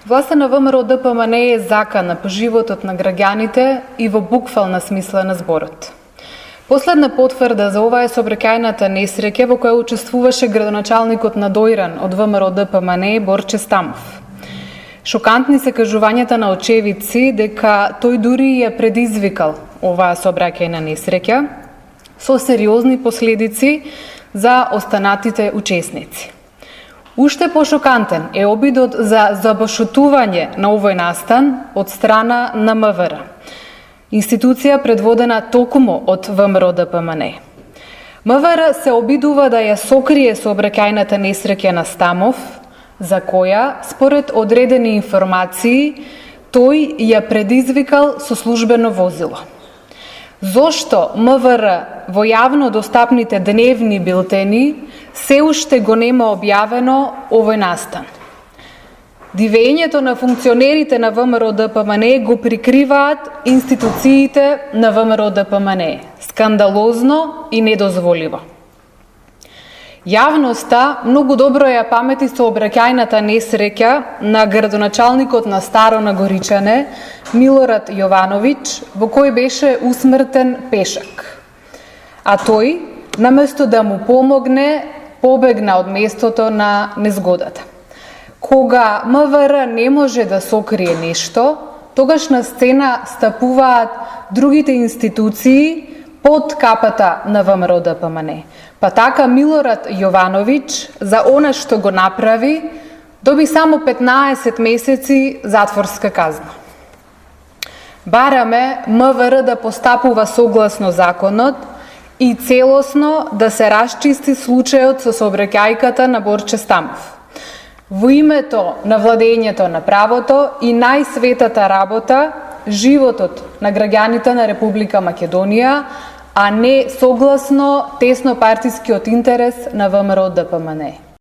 Власта на ВМРО ДПМН е закана по животот на граѓаните и во буквална смисла на зборот. Последна потврда за ова е сообраќајната несреќа во која учествуваше градоначалникот на Дојран од ВМРО ДПМН Борче Стамов. Шокантни се кажувањата на очевидци дека тој дури ја предизвикал оваа сообраќајна несреќа со сериозни последици за останатите учесници. Уште пошокантен е обидот за забошутување на овој настан од страна на МВР, институција предводена токму од ВМРО ДПМН. МВР се обидува да ја сокрие сообраќајната несреќа на Стамов, за која, според одредени информации, тој ја предизвикал со службено возило. Зошто МВР во јавно достапните дневни билтени се уште го нема објавено овој настан? Дивењето на функционерите на ВМРО ДПМН го прикриваат институциите на ВМРО ДПМН. Скандалозно и недозволиво. Јавноста многу добро ја памети сообраќајната несреќа на градоначалникот на Старо Нагоричане Милорад Јовановиќ, во кој беше усмртен пешак. А тој, наместо да му помогне, побегна од местото на незгодата. Кога МВР не може да сокрие нешто, тогаш на сцена стапуваат другите институции под капата на ВМРО ДПМН. Па така Милорад Јовановиќ за она што го направи доби само 15 месеци затворска казна. Бараме МВР да постапува согласно законот и целосно да се расчисти случајот со сообраќајката на Борче Стамов. Во името на владењето на правото и најсветата работа, животот на граѓаните на Република Македонија, а не согласно теснопартискиот интерес на ВМРО ДПМН.